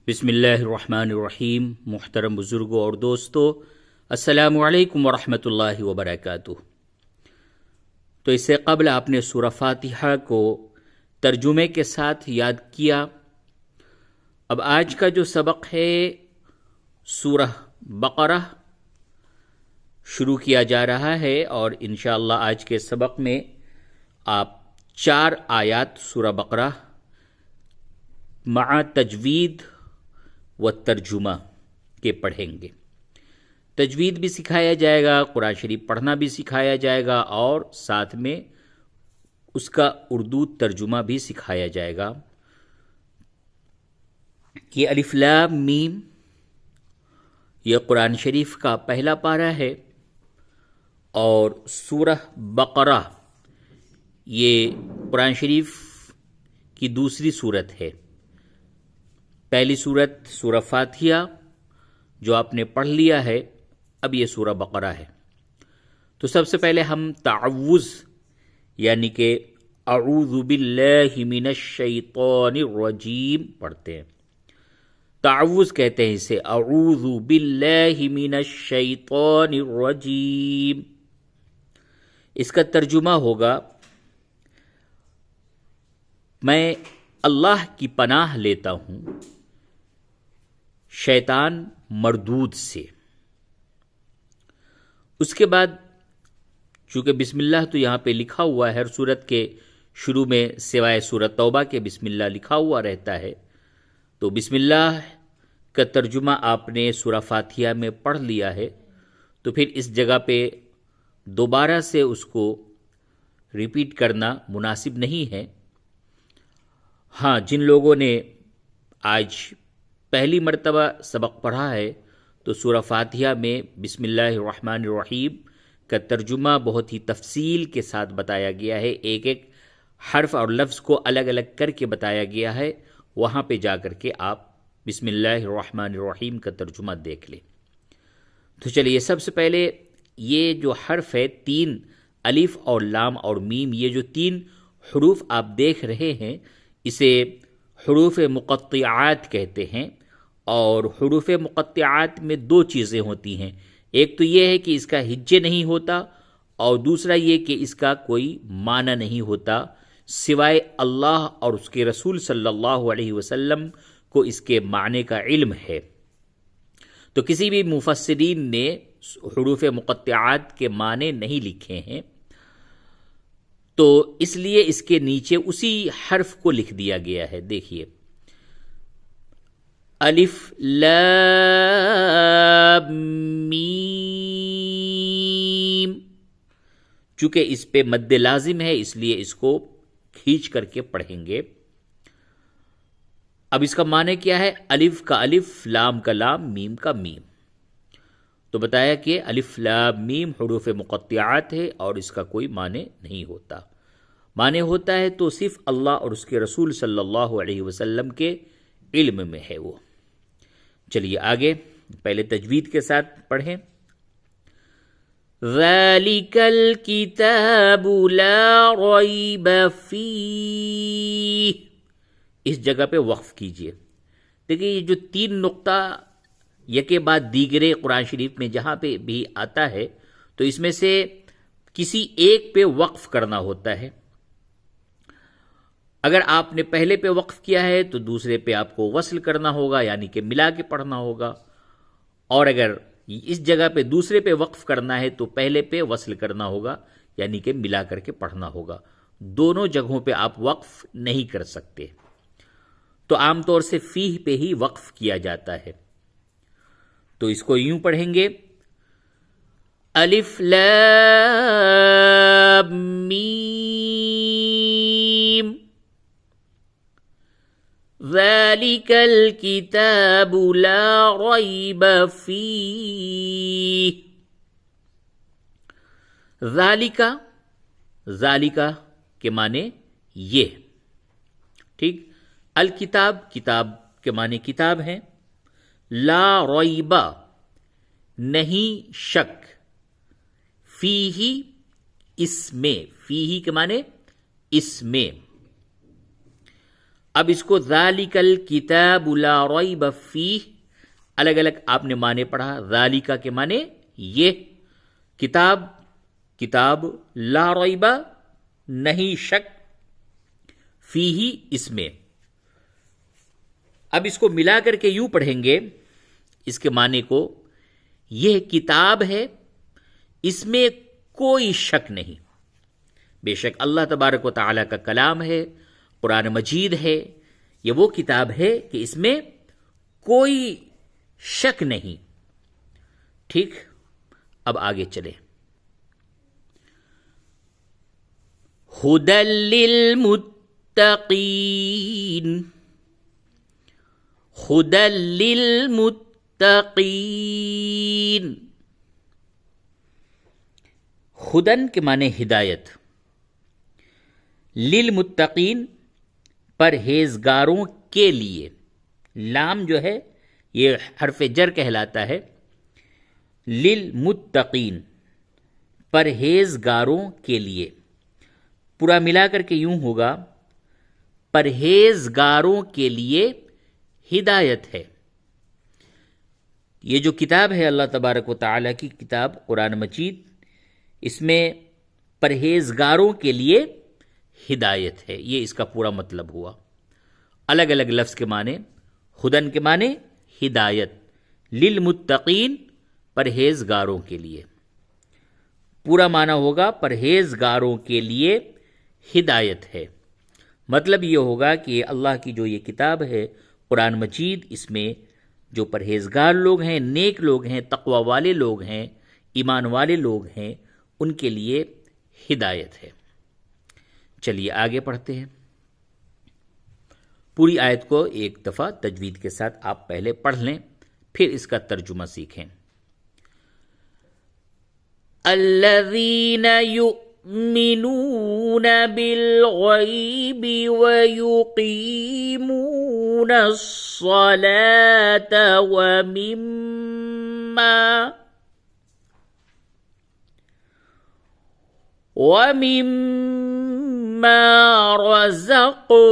بسم اللہ الرحمن الرحیم۔ محترم بزرگوں اور دوستو، السلام علیکم ورحمۃ اللہ وبرکاتہ۔ تو اس سے قبل آپ نے سورہ فاتحہ کو ترجمے کے ساتھ یاد کیا۔ اب آج کا جو سبق ہے سورہ بقرہ شروع کیا جا رہا ہے، اور انشاءاللہ آج کے سبق میں آپ 4 آیات سورہ بقرہ مع تجوید و ترجمہ کے پڑھیں گے۔ تجوید بھی سکھایا جائے گا، قرآن شریف پڑھنا بھی سکھایا جائے گا، اور ساتھ میں اس کا اردو ترجمہ بھی سکھایا جائے گا۔ یہ الف لام میم یہ قرآن شریف کا پہلا پارہ ہے، اور سورہ بقرہ یہ قرآن شریف کی دوسری سورت ہے۔ پہلی سورت سورہ فاتحہ جو آپ نے پڑھ لیا ہے، اب یہ سورہ بقرہ ہے۔ تو سب سے پہلے ہم تعوذ یعنی کہ اعوذ باللہ من الشیطان الرجیم پڑھتے ہیں۔ تعوذ کہتے ہیں اسے، اعوذ باللہ من الشیطان الرجیم۔ اس کا ترجمہ ہوگا میں اللہ کی پناہ لیتا ہوں شیطان مردود سے۔ اس کے بعد چونکہ بسم اللہ تو یہاں پہ لکھا ہوا ہے، ہر سورت کے شروع میں سوائے سورۃ توبہ کے بسم اللہ لکھا ہوا رہتا ہے، تو بسم اللہ کا ترجمہ آپ نے سورہ فاتحہ میں پڑھ لیا ہے، تو پھر اس جگہ پہ دوبارہ سے اس کو ریپیٹ کرنا مناسب نہیں ہے۔ ہاں، جن لوگوں نے آج پہلی مرتبہ سبق پڑھا ہے تو سورہ فاتحہ میں بسم اللہ الرحمن الرحیم کا ترجمہ بہت ہی تفصیل کے ساتھ بتایا گیا ہے، ایک ایک حرف اور لفظ کو الگ الگ کر کے بتایا گیا ہے۔ وہاں پہ جا کر کے آپ بسم اللہ الرحمن الرحیم کا ترجمہ دیکھ لیں۔ تو چلیے، سب سے پہلے یہ جو حرف ہے 3 الف اور لام اور میم، یہ جو 3 حروف آپ دیکھ رہے ہیں اسے حروف مقطعات کہتے ہیں، اور حروف مقطعات میں 2 چیزیں ہوتی ہیں۔ ایک تو یہ ہے کہ اس کا ہجے نہیں ہوتا، اور دوسرا یہ کہ اس کا کوئی معنی نہیں ہوتا، سوائے اللہ اور اس کے رسول صلی اللہ علیہ وسلم کو اس کے معنی کا علم ہے۔ تو کسی بھی مفسرین نے حروف مقطعات کے معنی نہیں لکھے ہیں، تو اس لیے اس کے نیچے اسی حرف کو لکھ دیا گیا ہے۔ دیکھیے، الف لام میم، چونکہ اس پہ مد لازم ہے اس لیے اس کو کھینچ کر کے پڑھیں گے۔ اب اس کا معنی کیا ہے؟ الف کا الف، لام کا لام، میم کا میم۔ تو بتایا کہ الف لام میم حروف مقطعات ہے، اور اس کا کوئی معنی نہیں ہوتا۔ معنی ہوتا ہے تو صرف اللہ اور اس کے رسول صلی اللہ علیہ وسلم کے علم میں ہے وہ۔ چلیے آگے، پہلے تجوید کے ساتھ پڑھیں۔ ذَلِكَ الْكِتَابُ لَا رَيْبَ فِيهِ، اس جگہ پہ وقف کیجئے۔ دیکھیے، یہ جو 3 نقطہ یکے بعد دیگرے قرآن شریف میں جہاں پہ بھی آتا ہے، تو اس میں سے کسی ایک پہ وقف کرنا ہوتا ہے۔ اگر آپ نے پہلے پہ وقف کیا ہے تو دوسرے پہ آپ کو وصل کرنا ہوگا، یعنی کہ ملا کے پڑھنا ہوگا، اور اگر اس جگہ پہ دوسرے پہ وقف کرنا ہے تو پہلے پہ وصل کرنا ہوگا، یعنی کہ ملا کر کے پڑھنا ہوگا۔ دونوں جگہوں پہ آپ وقف نہیں کر سکتے، تو عام طور سے فیہ پہ ہی وقف کیا جاتا ہے۔ تو اس کو یوں پڑھیں گے، الف لام میم ذَلِكَ الْكِتَابُ لَا رَيْبَ فِيهِ۔ ذالکہ کے معنی یہ، ٹھیک۔ الکتاب، کتاب کے معنی کتاب ہے۔ لا ریب، نہیں شک، فیہ، اس میں، فیہ کے معنی اس میں۔ اب اس کو ذالک الکتاب لا ریب فیہ الگ الگ آپ نے معنی پڑھا. ذالک کے معنی یہ کتاب، کتاب لا ریب نہیں شک، فیہ اس میں. اب اس کو ملا کر کے یوں پڑھیں گے اس کے معنی کو، یہ کتاب ہے اس میں کوئی شک نہیں. بے شک اللہ تبارک و تعالیٰ کا کلام ہے، قرآن مجید ہے، یہ وہ کتاب ہے کہ اس میں کوئی شک نہیں. ٹھیک، اب آگے چلیں. ھدی للمتقین، ھدی للمتقین. ہدن کے معنی ہدایت، للمتقین پرہیزگاروں کے لیے. لام جو ہے یہ حرف جر کہلاتا ہے. للمتقین پرہیزگاروں کے لیے، پورا ملا کر کے یوں ہوگا پرہیزگاروں کے لیے ہدایت ہے. یہ جو کتاب ہے اللہ تبارک و تعالیٰ کی کتاب قرآن مجید، اس میں پرہیزگاروں کے لیے ہدایت ہے. یہ اس کا پورا مطلب ہوا. الگ الگ لفظ کے معنی، ہدن کے معنی ہدایت، للمتقین پرہیزگاروں کے لیے. پورا معنی ہوگا پرہیزگاروں کے لیے ہدایت ہے. مطلب یہ ہوگا کہ اللہ کی جو یہ کتاب ہے قرآن مجید، اس میں جو پرہیزگار لوگ ہیں، نیک لوگ ہیں، تقوی والے لوگ ہیں، ایمان والے لوگ ہیں، ان کے لیے ہدایت ہے. چلیے آگے پڑھتے ہیں. پوری آیت کو ایک دفعہ تجوید کے ساتھ آپ پہلے پڑھ لیں، پھر اس کا ترجمہ سیکھیں. الذین یؤمنون بالغیب ویقیمون الصلاة ومما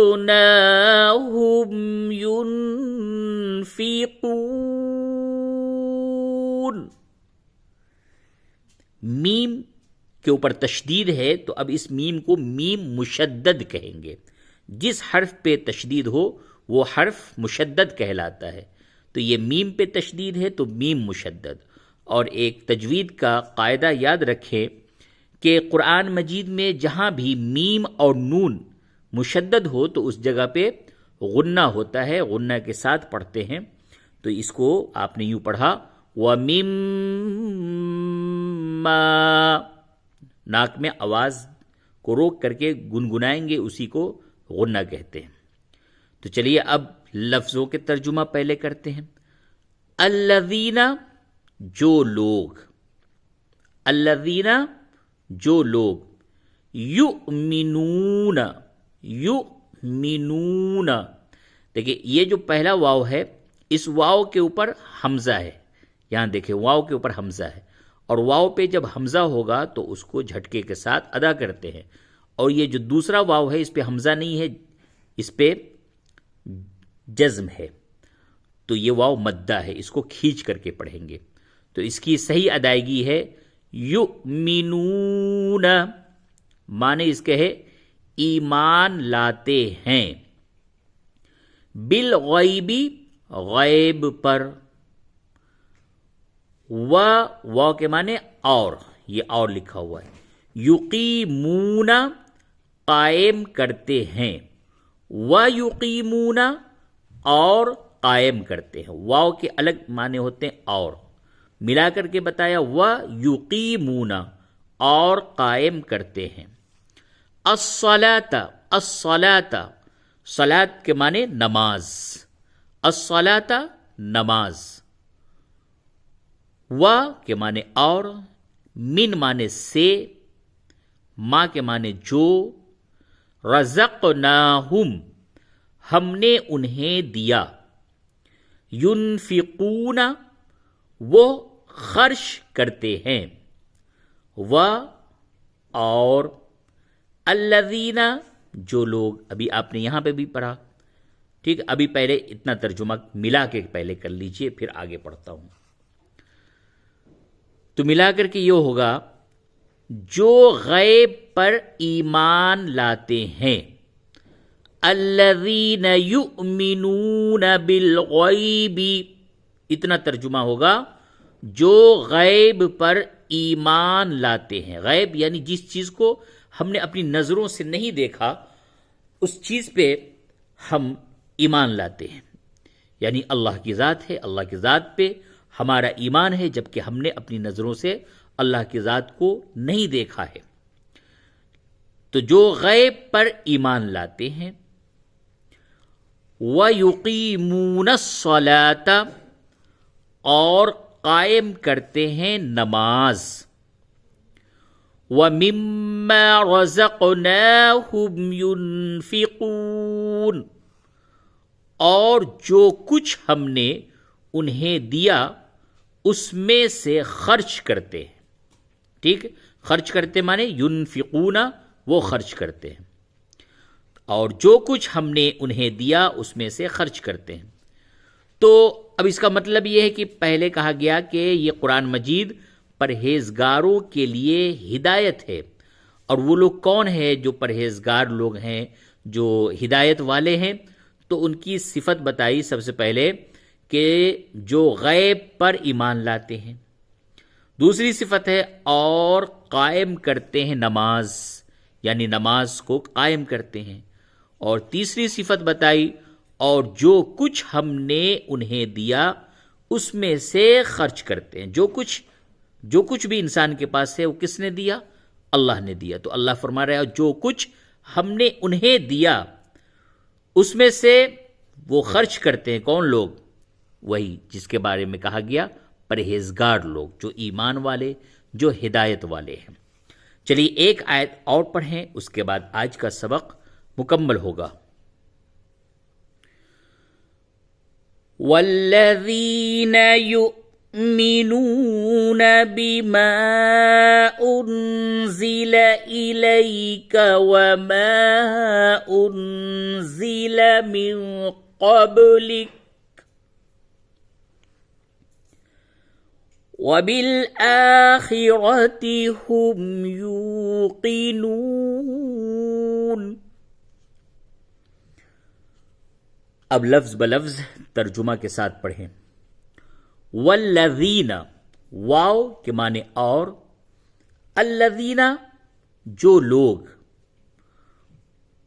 رزقناهم ينفقون. میم کے اوپر تشدید ہے تو اب اس میم کو میم مشدد کہیں گے. جس حرف پہ تشدید ہو وہ حرف مشدد کہلاتا ہے. تو یہ میم پہ تشدید ہے تو میم مشدد. اور ایک تجوید کا قاعدہ یاد رکھیں کہ قرآن مجید میں جہاں بھی میم اور نون مشدد ہو تو اس جگہ پہ غنہ ہوتا ہے، غنہ کے ساتھ پڑھتے ہیں. تو اس کو آپ نے یوں پڑھا وَمِمَّا، ناک میں آواز کو روک کر کے گنگنائیں گے، اسی کو غنہ کہتے ہیں. تو چلیے اب لفظوں کے ترجمہ پہلے کرتے ہیں. الذین جو لوگ، الذین جو لوگ، یؤمنون، یؤمنون. دیکھیں یہ جو پہلا واو ہے اس واو کے اوپر حمزہ ہے. یہاں دیکھیں واو کے اوپر حمزہ ہے، اور واو پہ جب حمزہ ہوگا تو اس کو جھٹکے کے ساتھ ادا کرتے ہیں. اور یہ جو دوسرا واو ہے اس پہ حمزہ نہیں ہے، اس پہ جزم ہے. تو یہ واو مدہ ہے، اس کو کھینچ کر کے پڑھیں گے. تو اس کی صحیح ادائیگی ہے یؤمنون، معنی اس کے ہے ایمان لاتے ہیں، بالغیب غیب پر، واو کے معنی اور، یہ اور لکھا ہوا ہے. یقیمون قائم کرتے ہیں، ویقیمون اور قائم کرتے ہیں. واو کے الگ معنی ہوتے ہیں اور، ملا کر کے بتایا ویقیمون اور قائم کرتے ہیں. الصلاۃ، الصلاۃ، صلاۃ کے معنی نماز، الصلاۃ نماز. و کے معنی اور، من معنی سے، ما کے معنی جو، رزقناہم ہم نے انہیں دیا، ينفقون وہ خرچ کرتے ہیں، و اور، الذین جو لوگ، ابھی آپ نے یہاں پہ بھی پڑھا ٹھیک، ابھی پہلے اتنا ترجمہ ملا کے پہلے کر لیجئے، پھر آگے پڑھتا ہوں. تو ملا کر کے یہ ہوگا، جو غیب پر ایمان لاتے ہیں، الذین یؤمنون بالغیب، اتنا ترجمہ ہوگا، جو غیب پر ایمان لاتے ہیں. غیب یعنی جس چیز کو ہم نے اپنی نظروں سے نہیں دیکھا، اس چیز پہ ہم ایمان لاتے ہیں. یعنی اللہ کی ذات ہے، اللہ کی ذات پہ ہمارا ایمان ہے، جبکہ ہم نے اپنی نظروں سے اللہ کی ذات کو نہیں دیکھا ہے. تو جو غیب پر ایمان لاتے ہیں، وَيُقِيمُونَ الصَّلَاةَ، اور قائم کرتے ہیں نماز، وَمِمَّا رَزَقْنَاهُمْ يُنْفِقُونَ، اور جو کچھ ہم نے انہیں دیا اس میں سے خرچ کرتے ہیں. ٹھیک، خرچ کرتے مانے ينفقون، وہ خرچ کرتے ہیں، اور جو کچھ ہم نے انہیں دیا اس میں سے خرچ کرتے ہیں. تو اب اس کا مطلب یہ ہے کہ پہلے کہا گیا کہ یہ قرآن مجید پرہیزگاروں کے لیے ہدایت ہے. اور وہ لوگ کون ہیں جو پرہیزگار لوگ ہیں، جو ہدایت والے ہیں؟ تو ان کی صفت بتائی سب سے پہلے کہ جو غیب پر ایمان لاتے ہیں. دوسری صفت ہے اور قائم کرتے ہیں نماز، یعنی نماز کو قائم کرتے ہیں. اور تیسری صفت بتائی، اور جو کچھ ہم نے انہیں دیا اس میں سے خرچ کرتے ہیں. جو کچھ بھی انسان کے پاس ہے وہ کس نے دیا؟ اللہ نے دیا. تو اللہ فرما رہا ہے جو کچھ ہم نے انہیں دیا اس میں سے وہ خرچ کرتے ہیں. کون لوگ؟ وہی جس کے بارے میں کہا گیا پرہیزگار لوگ، جو ایمان والے، جو ہدایت والے ہیں. چلیے ایک آیت اور پڑھیں، اس کے بعد آج کا سبق مکمل ہوگا. والذین یؤمنون بما انزل الیک وما انزل من قبلک وبالآخرة هم يوقنون. اب لفظ بلفظ ترجمہ کے ساتھ پڑھیں. والذین، واو کے معنی اور، الذین جو لوگ،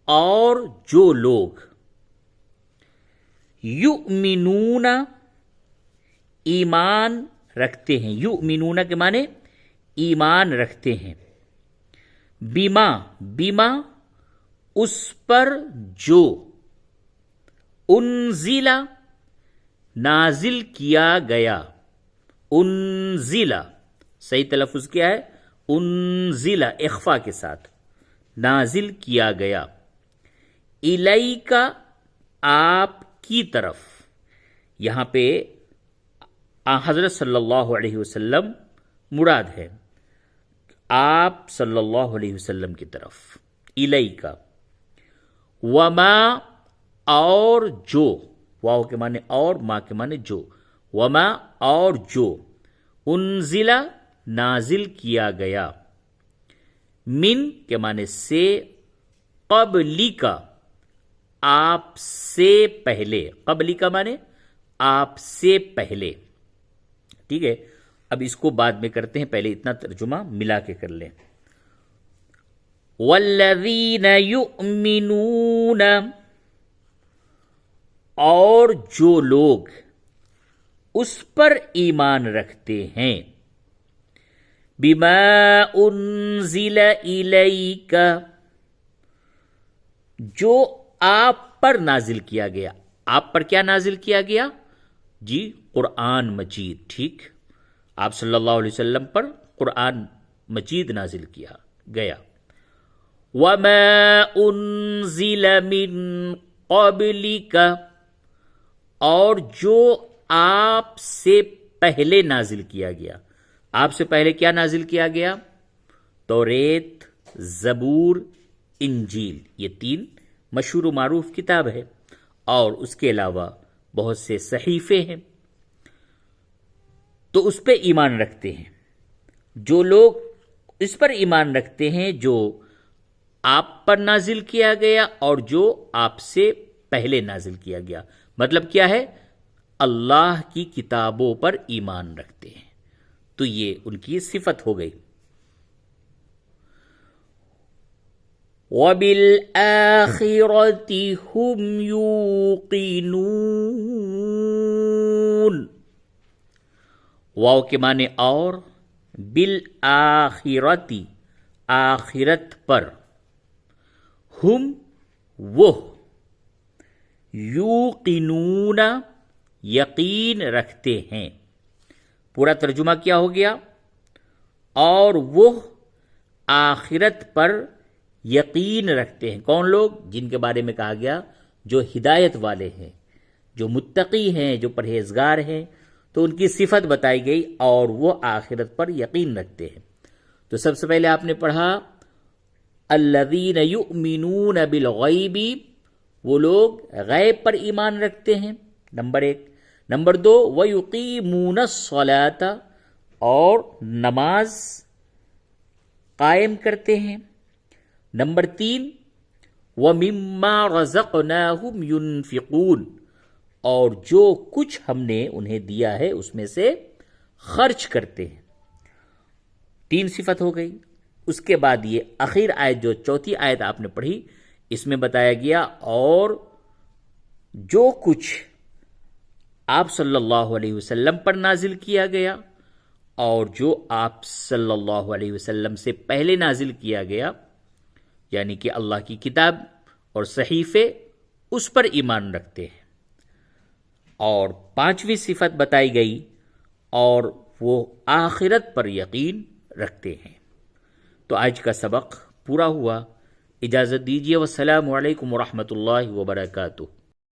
اور جو لوگ، یؤمنون ایمان رکھتے ہیں. یؤمنون کے معنی ایمان رکھتے ہیں. بما اس پر جو، انزل نازل کیا گیا. انزل صحیح تلفظ کیا ہے؟ انزل اخفا کے ساتھ، نازل کیا گیا. الیک آپ کی طرف، یہاں پہ حضرت صلی اللہ علیہ وسلم مراد ہے، آپ صلی اللہ علیہ وسلم کی طرف. الیک، وما اور جو، واو کے معنی اور، ما کے معنی جو، وما اور جو، انزل نازل کیا گیا، من کے معنی سے، قبلی کا آپ سے پہلے، قبلی کا معنی آپ سے پہلے. ٹھیک ہے، اب اس کو بعد میں کرتے ہیں، پہلے اتنا ترجمہ ملا کے کر لیں. والذین یؤمنون، اور جو لوگ اس پر ایمان رکھتے ہیں، بما انزل الیک جو آپ پر نازل کیا گیا. آپ پر کیا نازل کیا گیا؟ جی قرآن مجید. ٹھیک، آپ صلی اللہ علیہ وسلم پر قرآن مجید نازل کیا گیا. وما انزل من قبلک اور جو آپ سے پہلے نازل کیا گیا. آپ سے پہلے کیا نازل کیا گیا؟ توریت، زبور، انجیل، یہ تین مشہور و معروف کتاب ہے. اور اس کے علاوہ بہت سے صحیفے ہیں، تو اس پہ ایمان رکھتے ہیں۔ جو لوگ اس پر ایمان رکھتے ہیں جو آپ پر نازل کیا گیا اور جو آپ سے پہلے نازل کیا گیا، مطلب کیا ہے؟ اللہ کی کتابوں پر ایمان رکھتے ہیں، تو یہ ان کی صفت ہو گئی۔ وَبِالْآخِرَةِ هُمْ يُوقِنُونَ، واو کے معنی اور، بالآخرتی آخرت پر، ہم وہ، یوقنون یقین رکھتے ہیں۔ پورا ترجمہ کیا ہو گیا؟ اور وہ آخرت پر یقین رکھتے ہیں۔ کون لوگ؟ جن کے بارے میں کہا گیا جو ہدایت والے ہیں، جو متقی ہیں، جو پرہیزگار ہیں، تو ان کی صفت بتائی گئی، اور وہ آخرت پر یقین رکھتے ہیں۔ تو سب سے پہلے آپ نے پڑھا الذین یؤمنون بالغیب، وہ لوگ غیب پر ایمان رکھتے ہیں، نمبر 1۔ نمبر 2، وَيُقِيمُونَ الصَّلَاةَ، اور نماز قائم کرتے ہیں۔ نمبر 3، وَمِمَّا رَزَقْنَاهُمْ يُنْفِقُونَ، اور جو کچھ ہم نے انہیں دیا ہے اس میں سے خرچ کرتے ہیں۔ 3 صفت ہو گئی۔ اس کے بعد یہ اخیر آیت جو چوتھی آیت آپ نے پڑھی، اس میں بتایا گیا اور جو کچھ آپ صلی اللہ علیہ وسلم پر نازل کیا گیا اور جو آپ صلی اللہ علیہ وسلم سے پہلے نازل کیا گیا، یعنی کہ اللہ کی کتاب اور صحیفے، اس پر ایمان رکھتے ہیں۔ اور 5ویں صفت بتائی گئی، اور وہ آخرت پر یقین رکھتے ہیں۔ تو آج کا سبق پورا ہوا۔ اجازت دیجیے، والسلام علیکم ورحمۃ اللہ وبرکاتہ۔